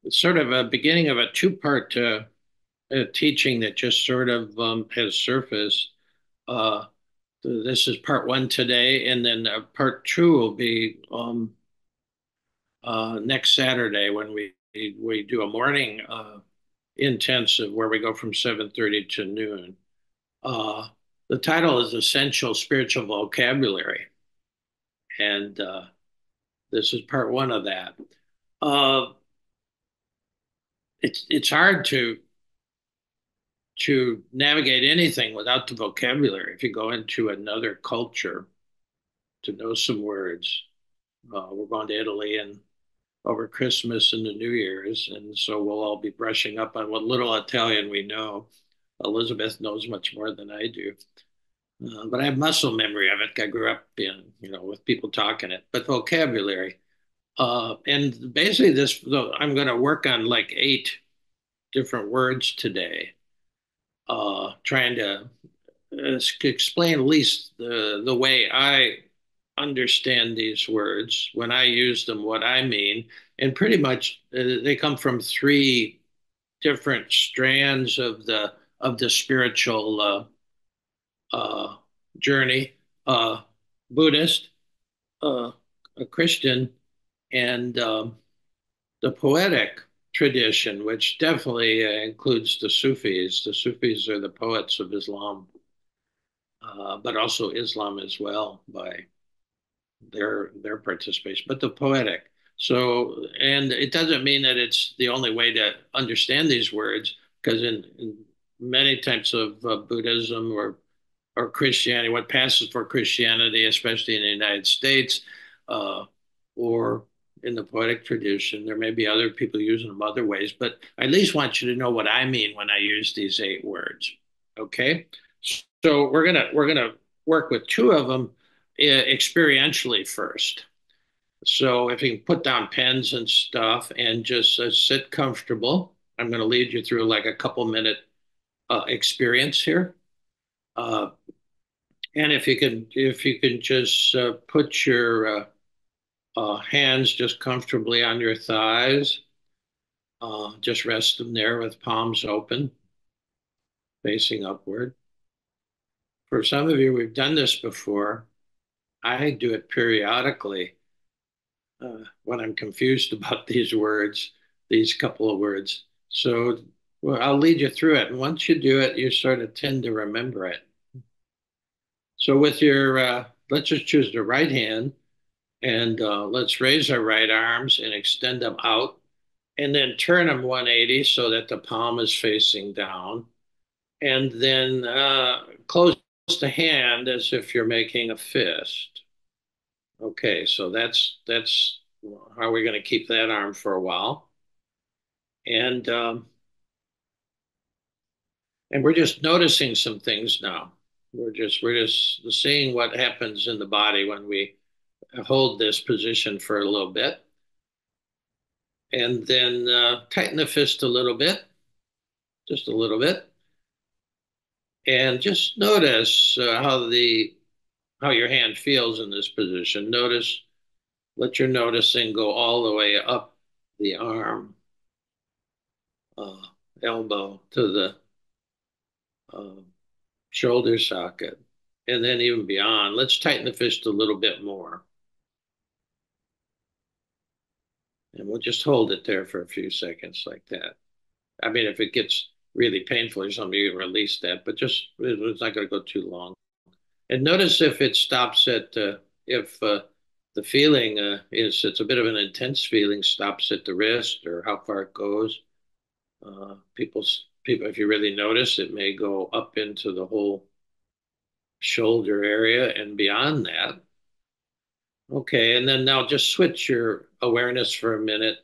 It's sort of a beginning of a two-part teaching that just sort of has surfaced. Uh, this is part one today, and then part two will be next Saturday when we do a morning intensive where we go from 7:30 to noon. Uh, the title is Essential Spiritual Vocabulary, and this is part one of that. Uh, it's hard to navigate anything without the vocabulary. If you go into another culture to know some words, we're going to Italy and over Christmas and the New Year's, and so we'll all be brushing up on what little Italian we know. Elizabeth knows much more than I do, but I have muscle memory of it. I grew up with people talking it, but vocabulary. And basically, I'm going to work on like 8 different words today, trying to explain at least the way I understand these words when I use them, what I mean, and pretty much they come from 3 different strands of the spiritual uh, journey: uh, Buddhist, uh, a Christian, and the poetic tradition, which definitely includes the Sufis. The Sufis are the poets of Islam, but also Islam as well by their participation, but the poetic. So, and it doesn't mean that it's the only way to understand these words, because in many types of Buddhism or Christianity, what passes for Christianity, especially in the United States, uh, or in the poetic tradition, there may be other people using them other ways, but I at least want you to know what I mean when I use these 8 words. Okay, so we're gonna work with 2 of them experientially first. So if you can put down pens and stuff and just sit comfortable, I'm going to lead you through like a couple minute experience here. Uh, and if you can just put your hands just comfortably on your thighs, just rest them there with palms open, facing upward. For some of you, we've done this before. I do it periodically when I'm confused about these words, these couple of words. So well, I'll lead you through it. And once you do it, you sort of tend to remember it. So with let's just choose the right hand and let's raise our right arms and extend them out and then turn them 180 so that the palm is facing down. And then close the hand as if you're making a fist. Okay, so that's how we're going to keep that arm for a while. And and we're just noticing some things now. We're just seeing what happens in the body when we hold this position for a little bit, and then tighten the fist a little bit, just a little bit, and just notice how your hand feels in this position. Let your noticing go all the way up the arm, uh, elbow to the uh, shoulder socket, and then even beyond. Let's tighten the fist a little bit more. And we'll just hold it there for a few seconds like that. I mean, if it gets really painful or something, you can release that, but just it's not going to go too long. And notice if it stops at, if the feeling it's a bit of an intense feeling, stops at the wrist or how far it goes. People, if you really notice, it may go up into the whole shoulder area and beyond that. Okay, and then now just switch your awareness for a minute,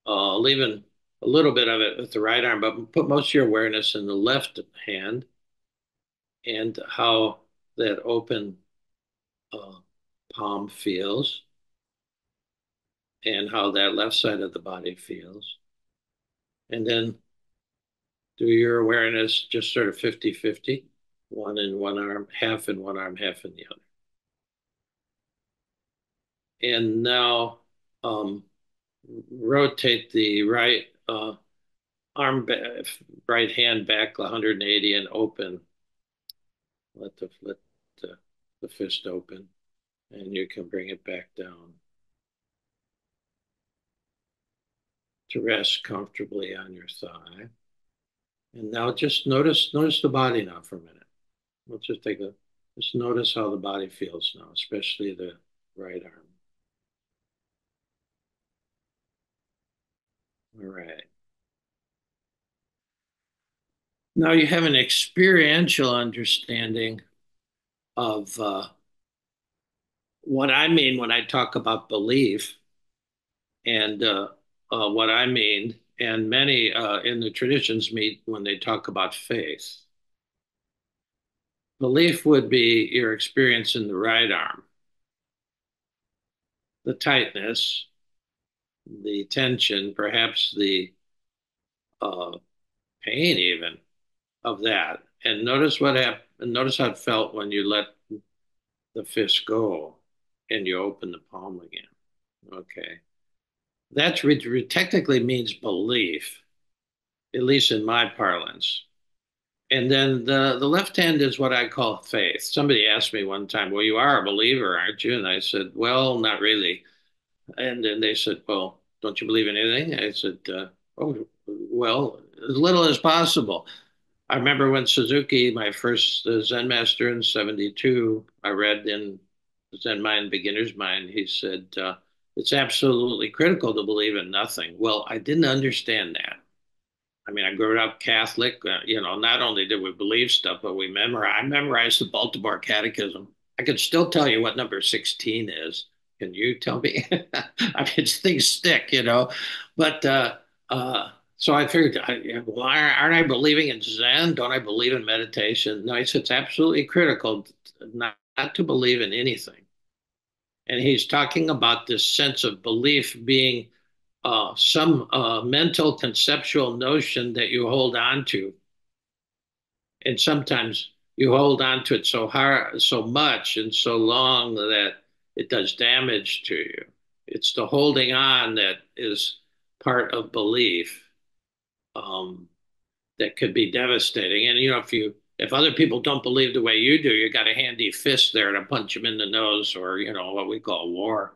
leaving a little bit of it with the right arm, but put most of your awareness in the left hand and how that open uh, palm feels and how that left side of the body feels. And then do your awareness just sort of 50-50, one in one arm, half in one arm, half in the other. And now um, rotate the arm, right hand back 180 and open. Let the fist open, and you can bring it back down to rest comfortably on your thigh. And now just notice the body now for a minute. Let's just notice how the body feels now, especially the right arm. All right. Now you have an experiential understanding of what I mean when I talk about belief, and what I mean, and many in the traditions meet when they talk about faith. Belief would be your experience in the right arm, the tightness, the tension, perhaps the uh, pain even of that. And notice what happened. Notice how it felt when you let the fist go and you open the palm again. Okay. That technically means belief, at least in my parlance. And then the left hand is what I call faith. Somebody asked me one time, "Well, you are a believer, aren't you?" And I said, "Well, not really." And then they said, "Well, don't you believe in anything?" I said, "Oh, well, as little as possible." I remember when Suzuki, my first Zen master in 72, I read in Zen Mind, Beginner's Mind, he said, it's absolutely critical to believe in nothing. Well, I didn't understand that. I mean, I grew up Catholic. Not only did we believe stuff, but I memorized the Baltimore Catechism. I could still tell you what number 16 is. Can you tell me? I mean, things stick. But so I figured, well, aren't I believing in Zen? Don't I believe in meditation? No, he said it's absolutely critical not to believe in anything. And he's talking about this sense of belief being some mental conceptual notion that you hold on to. And sometimes you hold on to it so hard, so much, and so long that it does damage to you. It's the holding on that is part of belief, um, that could be devastating. And if other people don't believe the way you do, you got a handy fist there to punch them in the nose, or what we call war,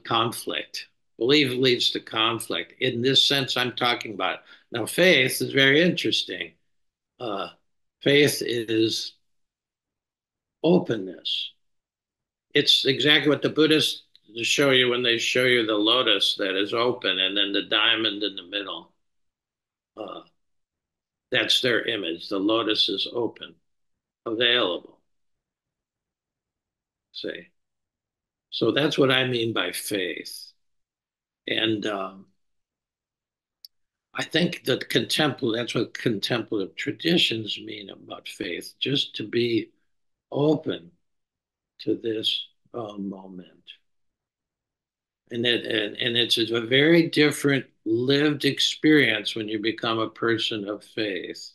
conflict. Belief leads to conflict. In this sense, I'm talking about. Now, faith is very interesting. Uh, Faith is openness. It's exactly what the Buddhists show you when they show you the lotus that is open and then the diamond in the middle. Uh, that's their image. The lotus is open, available. See, so that's what I mean by faith. And I think that that's what contemplative traditions mean about faith, just to be open to this moment. And it's a very different lived experience when you become a person of faith.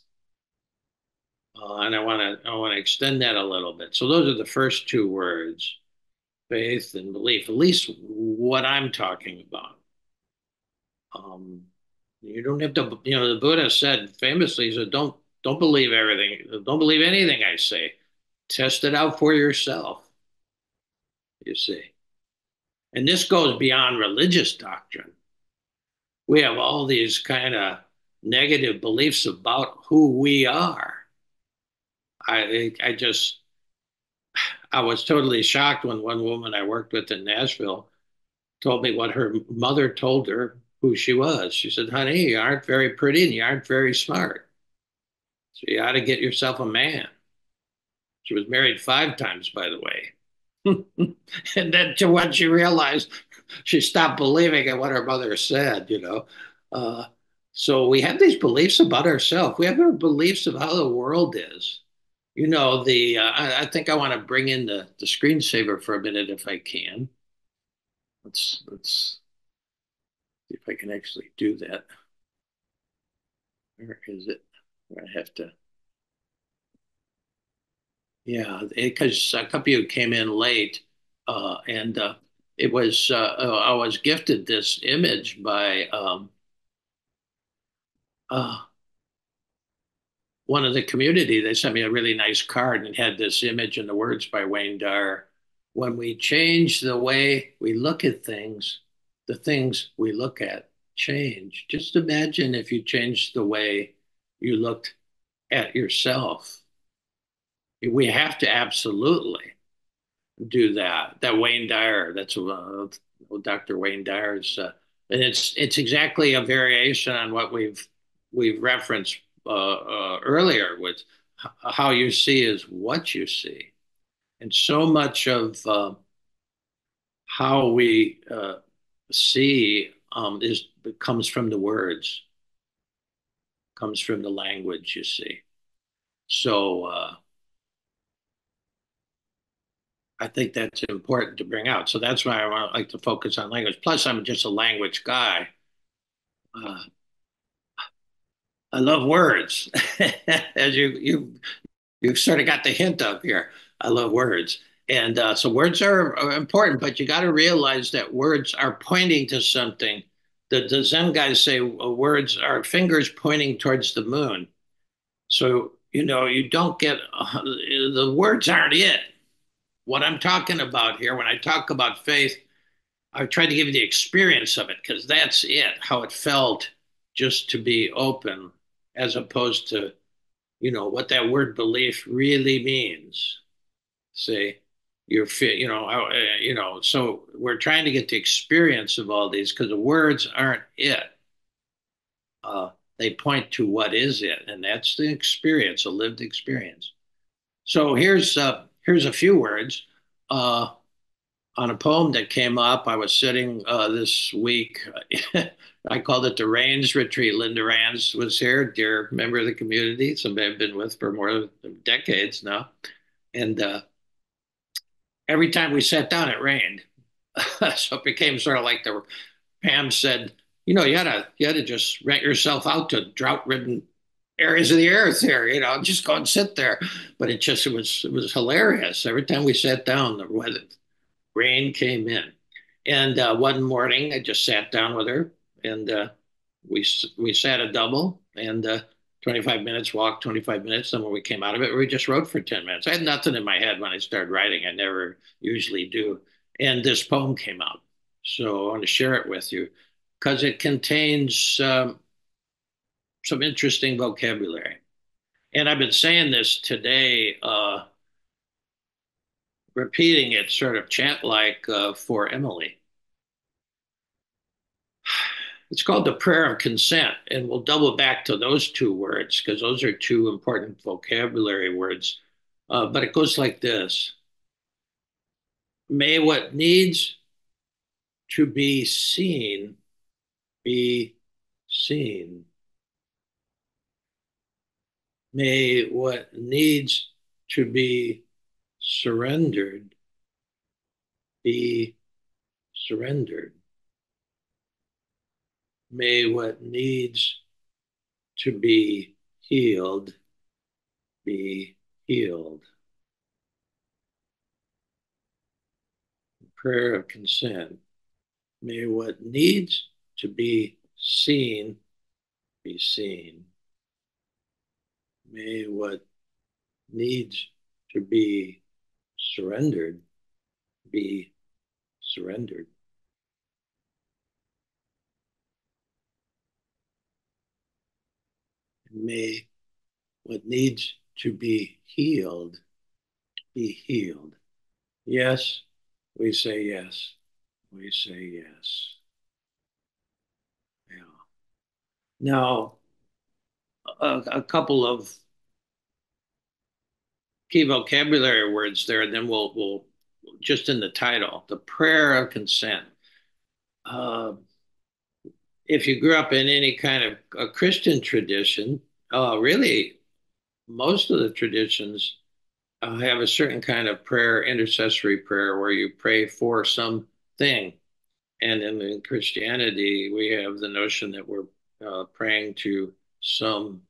And I want to extend that a little bit. So those are the first two words, faith and belief, at least what I'm talking about. Um, you don't have to, the Buddha said famously, he said, don't believe everything. Don't believe anything I say. Test it out for yourself, you see. And this goes beyond religious doctrine. We have all these kind of negative beliefs about who we are. I was totally shocked when one woman I worked with in Nashville told me what her mother told her who she was. She said, "Honey, you aren't very pretty and you aren't very smart. So you ought to get yourself a man." She was married 5 times, by the way. And then to when she realized, she stopped believing in what her mother said. Uh, so we have these beliefs about ourselves. We have our beliefs of how the world is. I think I want to bring in the screensaver for a minute if I can. Let's see if I can actually do that. Where is it? I have to. Yeah, because a couple of you came in late, and it was I was gifted this image by uh, one of the community. They sent me a really nice card and it had this image and the words by Wayne Dyer. When we change the way we look at things, the things we look at change. Just imagine if you changed the way you looked at yourself. We have to absolutely do that. That Wayne Dyer, that's Dr. Wayne Dyer's, and it's exactly a variation on what we've referenced earlier with how you see is what you see, and so much of how we see is comes from the words, comes from the language you see. So I think that's important to bring out. So that's why like to focus on language. Plus, I'm just a language guy. Uh, I love words, as you sort of got the hint of here. I love words, and so words are important. But you got to realize that words are pointing to something. The Zen guys say words are fingers pointing towards the moon. So you don't get the words aren't it. What I'm talking about here, when I talk about faith, I tried to give you the experience of it because that's it, how it felt just to be open, as opposed to, what that word belief really means. See, so we're trying to get the experience of all these because the words aren't it. They point to what is it, and that's the experience, a lived experience. So here's a few words. On a poem that came up. I was sitting this week. I called it the Rains Retreat. Linda Rands was here, dear member of the community, somebody I've been with for more than decades now. And every time we sat down, it rained. So it became sort of like the Pam said, you had to just rent yourself out to drought-ridden areas of the earth here, just go and sit there. But it was hilarious. Every time we sat down, the weather rain came in. And one morning, I just sat down with her, and we sat a double, and 25 minutes walk, 25 minutes. Then when we came out of it, we just wrote for 10 minutes. I had nothing in my head when I started writing. I never usually do. And this poem came out. So I want to share it with you because it contains some interesting vocabulary. And I've been saying this today, repeating it sort of chant like for Emily. It's called the prayer of consent, and we'll double back to those two words because those are two important vocabulary words. But it goes like this: May what needs to be seen be seen. May what needs to be surrendered be surrendered. May what needs to be healed be healed. Prayer of consent. May what needs to be seen be seen. May what needs to be surrendered be surrendered. May what needs to be healed be healed. Yes, we say yes. We say yes. Yeah. Now, a couple of key vocabulary words there, and then we'll just in the title, the prayer of consent. Uh, if you grew up in any kind of a Christian tradition, really most of the traditions have a certain kind of prayer, intercessory prayer, where you pray for something. And in Christianity, we have the notion that we're praying to some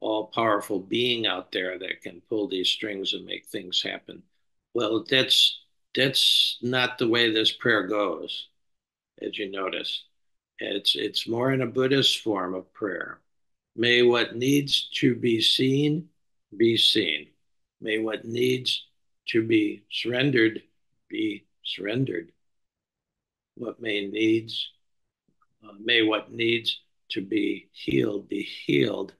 all powerful being out there that can pull these strings and make things happen. Well, that's that's not the way this prayer goes, as you notice. It's more in a Buddhist form of prayer. May what needs to be seen. May what needs to be surrendered be surrendered. What may needs, may what needs to be healed.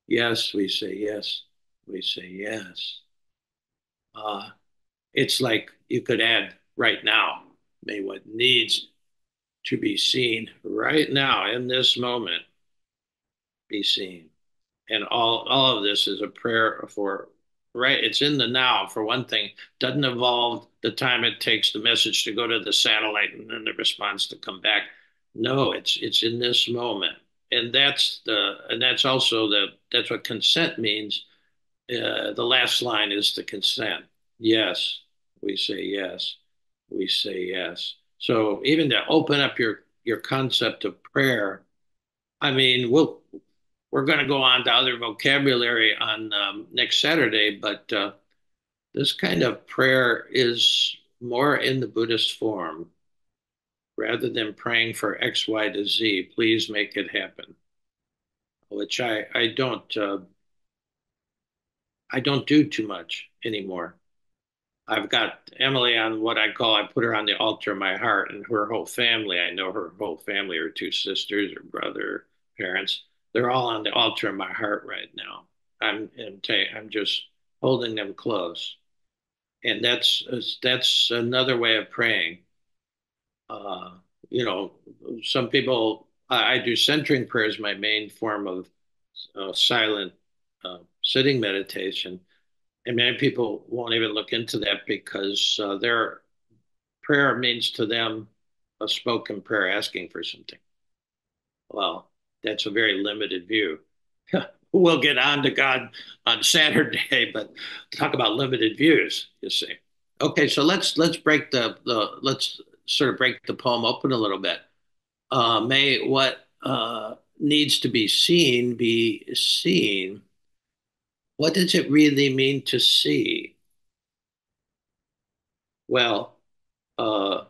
Yes, we say yes. We say yes. Uh, it's like you could add right now. May what needs to be seen right now in this moment be seen. And all of this is a prayer for right. It's in the now for one thing. Doesn't involve the time it takes the message to go to the satellite and then the response to come back. No, it's in this moment. And that's also that's what consent means. The last line is the consent. Yes, we say yes. We say yes. So even to open up your concept of prayer, I mean, we're going to go on to other vocabulary on next Saturday, but this kind of prayer is more in the Buddhist form rather than praying for X, Y to Z. Please make it happen, which I don't do too much anymore. I've got Emily on what I put her on the altar of my heart and her whole family. I know her whole family, her two sisters, her brother, parents. They're all on the altar of my heart right now. I'm just holding them close. And that's another way of praying. Uh, you know, some people, I do centering prayers, my main form of silent sitting meditation. And many people won't even look into that because their prayer means to them a spoken prayer asking for something. Well, that's a very limited view. We'll get on to God on Saturday, but talk about limited views, you see. Okay, so let's break the let's sort of break the poem open a little bit. May what needs to be seen. What does it really mean to see? Well, uh,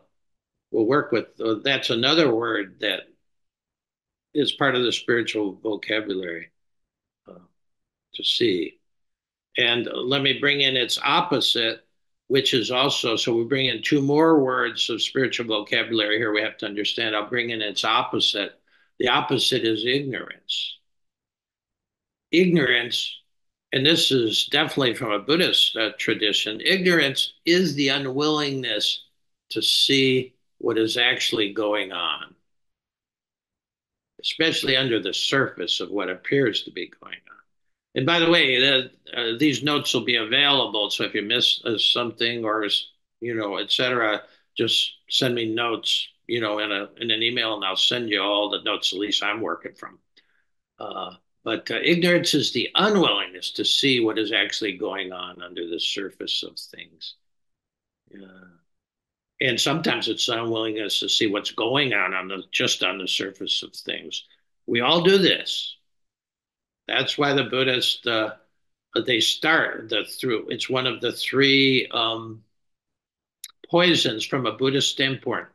we'll work with that's another word that is part of the spiritual vocabulary uh, to see. And let me bring in its opposite, which is also, so we bring in two more words of spiritual vocabulary here we have to understand. I'll bring in its opposite. The opposite is ignorance. Ignorance, and this is definitely from a Buddhist tradition, ignorance is the unwillingness to see what is actually going on, especially under the surface of what appears to be going on. And by the way, these notes will be available. So if you miss something or etc., just send me notes, in an email, and I'll send you all the notes. At least I'm working from. Uh, but ignorance is the unwillingness to see what is actually going on under the surface of things. And sometimes it's unwillingness to see what's going on just on the surface of things. We all do this. That's why the Buddhists they start through. It's one of the three poisons from a Buddhist standpoint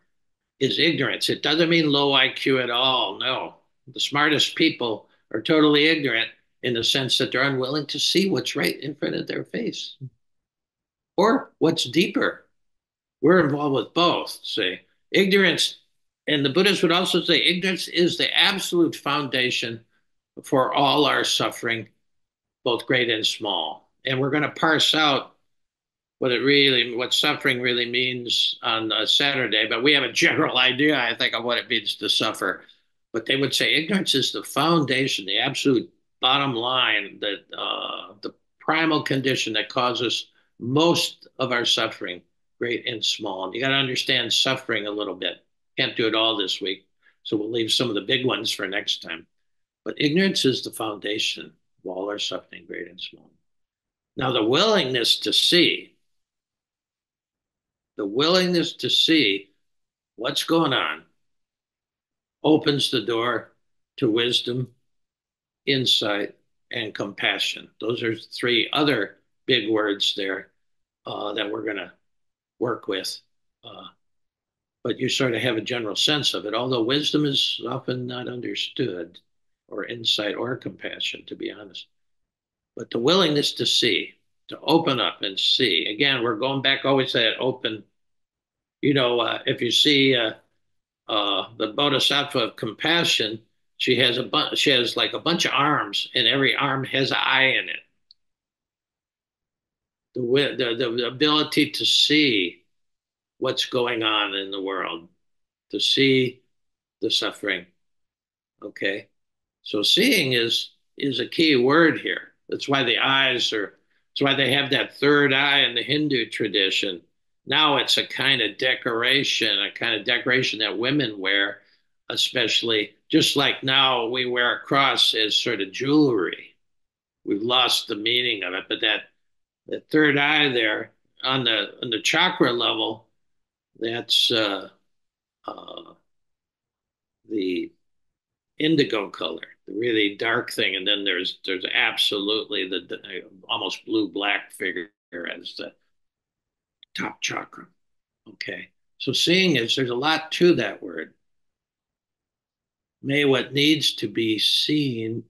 is ignorance. It doesn't mean low IQ at all. No, the smartest people are totally ignorant in the sense that they're unwilling to see what's right in front of their face or what's deeper. We're involved with both. Say ignorance, and the Buddhists would also say ignorance is the absolute foundation for all our suffering, both great and small. And we're going to parse out what suffering really means on Saturday, but we have a general idea, I think, of what it means to suffer. But they would say ignorance is the foundation, the absolute bottom line, that the primal condition that causes most of our suffering, great and small. And you got to understand suffering a little bit. Can't do it all this week, so we'll leave some of the big ones for next time. But ignorance is the foundation of all our suffering, great and small. Now, the willingness to see what's going on opens the door to wisdom, insight, and compassion. Those are three other big words there that work with. Uh, but you sort of have a general sense of it, although wisdom is often not understood, or insight or compassion, to be honest. But the willingness to see, to open up and see. Again, we're going back always to that open. If you see the Bodhisattva of compassion, she has like a bunch of arms, and every arm has an eye in it. The ability to see what's going on in the world, to see the suffering. Okay, so seeing is a key word here. That's why the eyes are. That's why they have that third eye in the Hindu tradition. Now it's a kind of decoration that women wear, especially just like now we wear a cross as sort of jewelry. We've lost the meaning of it, but that third eye there on the chakra level, that's uh, the indigo color, the really dark thing, and then there's absolutely the almost blue black figure as the top chakra. Okay, so seeing is there's a lot to that word. May what needs to be seen.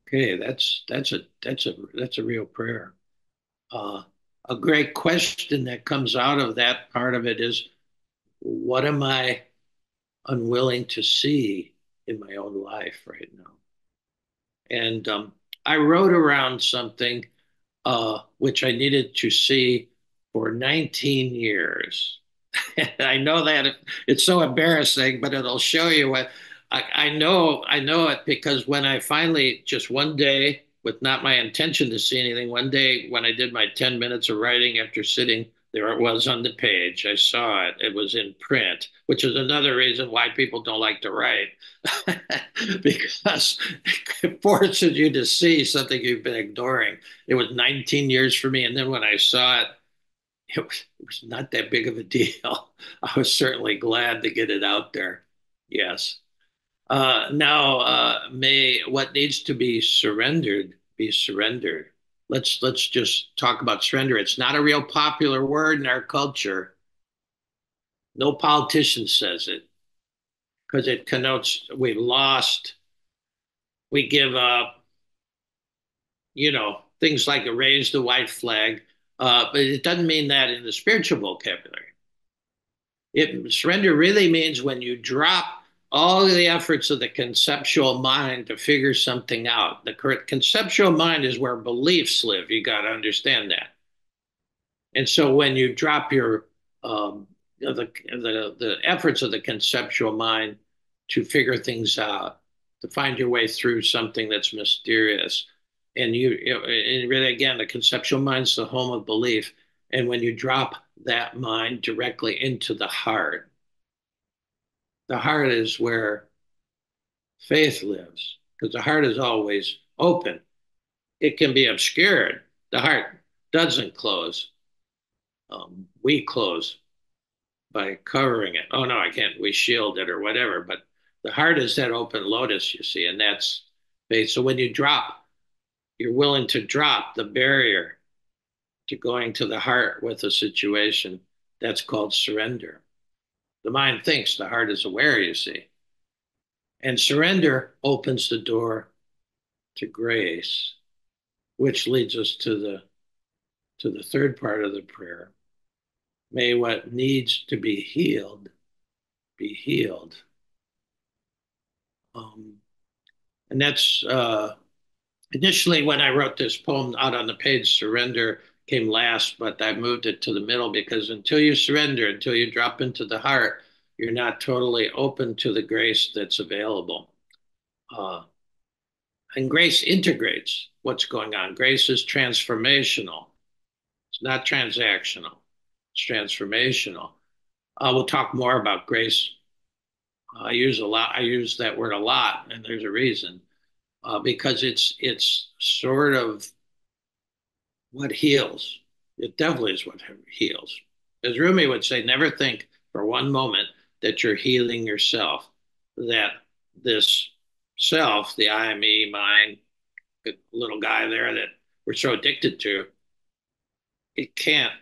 Okay, that's a real prayer. Uh, a great question that comes out of that part of it is, what am I unwilling to see in my own life right now? And I wrote around something which I needed to see for 19 years. I know that it's so embarrassing, but it'll show you what I know. I know it because when I finally, just one day, with not my intention to see anything, one day when I did my 10 minutes of writing after sitting, there it was on the page. I saw it. It was in print, which is another reason why people don't like to write, because it forces you to see something you've been ignoring. It was 19 years for me. And then when I saw it, it was not that big of a deal. I was certainly glad to get it out there. Yes. Now, may what needs to be surrendered. Let's just talk about surrender. It's not a real popular word in our culture. No politician says it because it connotes we've lost, we give up, things like raise the white flag. But it doesn't mean that in the spiritual vocabulary. Surrender really means when you drop all of the efforts of the conceptual mind to figure something out. The conceptual mind is where beliefs live. You got to understand that. And so when you drop the efforts of the conceptual mind to figure things out, to find your way through something that's mysterious, and really again, the conceptual mind's the home of belief. And when you drop that mind directly into the heart is where faith lives, because the heart is always open. It can be obscured. The heart doesn't close. We close by covering it. Oh no, I can't. We shield it or whatever. But the heart is that open lotus, you see, and that's faith. So when you drop, you're willing to drop the barrier to going to the heart with a situation. That's called surrender. The mind thinks, the heart is aware, you see. And surrender opens the door to grace, which leads us to the third part of the prayer. May what needs to be healed be healed. Um, and that's initially when I wrote this poem out on the page, surrender came last, but I moved it to the middle because until you surrender, until you drop into the heart, you're not totally open to the grace that's available. Uh, and grace integrates what's going on. Grace is transformational. It's not transactional. It's transformational. We'll talk more about grace. I use a lot. I use that word a lot, and there's a reason. Because it's sort of what heals. It definitely is what heals. As Rumi would say, never think for one moment that you're healing yourself. That this self, the I, me, mine, the little guy there that we're so addicted to, it can't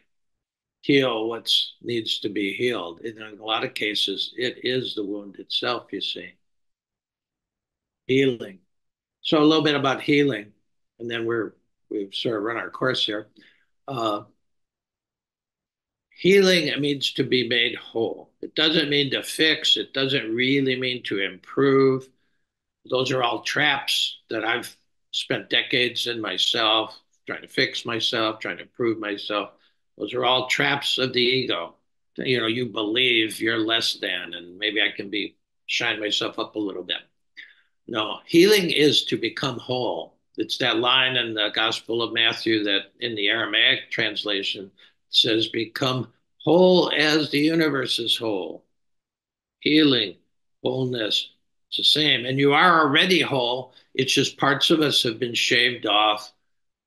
heal what needs to be healed. In a lot of cases, it is the wound itself, you see. Healing. So a little bit about healing, and then we've sort of run our course here. Uh, Healing it means to be made whole. It doesn't mean to fix. It doesn't really mean to improve. Those are all traps that I've spent decades in myself, trying to fix myself, trying to improve myself. Those are all traps of the ego. You know, you believe you're less than, and maybe I can be shine myself up a little bit. No, healing is to become whole. It's that line in the Gospel of Matthew that in the Aramaic translation says, become whole as the universe is whole. Healing, wholeness, it's the same. And you are already whole. It's just parts of us have been shaved off,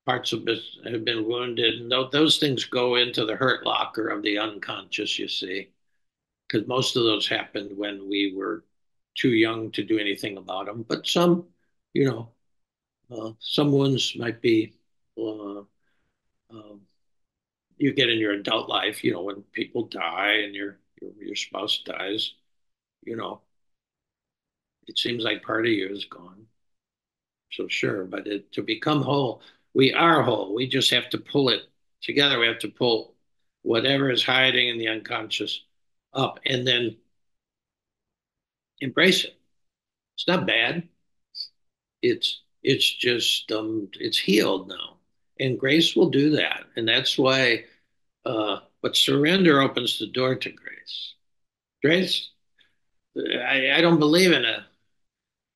parts of us have been wounded. And those things go into the hurt locker of the unconscious, you see, because most of those happened when we were too young to do anything about them. But some, you know, some wounds might be uh, uh, you get in your adult life. You know, when people die and your spouse dies, you know, it seems like part of you is gone. So sure, but to become whole, we are whole. We just have to pull it together. We have to pull whatever is hiding in the unconscious up and then embrace it. It's not bad. It's just it's healed now, and grace will do that, and that's why. But surrender opens the door to grace. Grace, I don't believe in a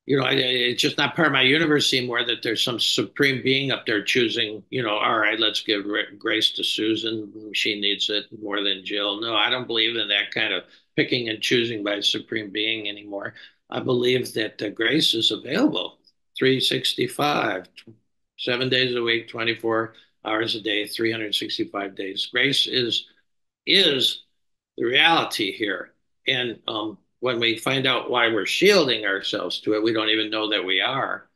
it's just not part of my universe anymore that there's some supreme being up there choosing, all right, let's give grace to Susan. She needs it more than Jill. No, I don't believe in that kind of picking and choosing by a supreme being anymore. I believe that grace is available 365, 7 days a week, 24 hours a day, 365 days. Grace is the reality here. And when we find out why we're shielding ourselves to it, we don't even know that we are.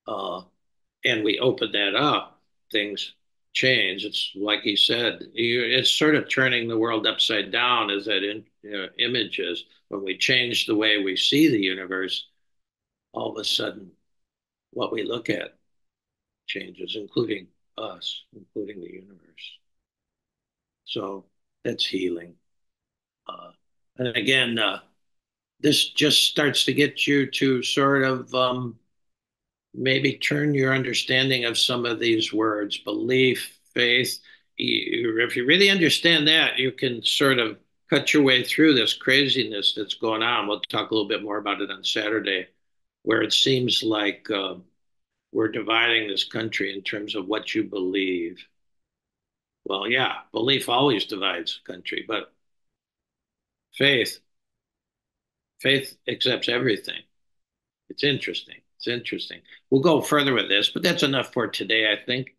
Uh, and we open that up, things change. It's like he said, it's sort of turning the world upside down as that image is. When we change the way we see the universe, all of a sudden, what we look at changes, including us, including the universe. So that's healing. Uh, and again, this just starts to get you to sort of maybe turn your understanding of some of these words, belief, faith. If you really understand that, you can sort of cut your way through this craziness that's going on. We'll talk a little bit more about it on Saturday, where it seems like we're dividing this country in terms of what you believe. Well, yeah, belief always divides a country, but faith, faith accepts everything. It's interesting. It's interesting. We'll go further with this, but that's enough for today, I think.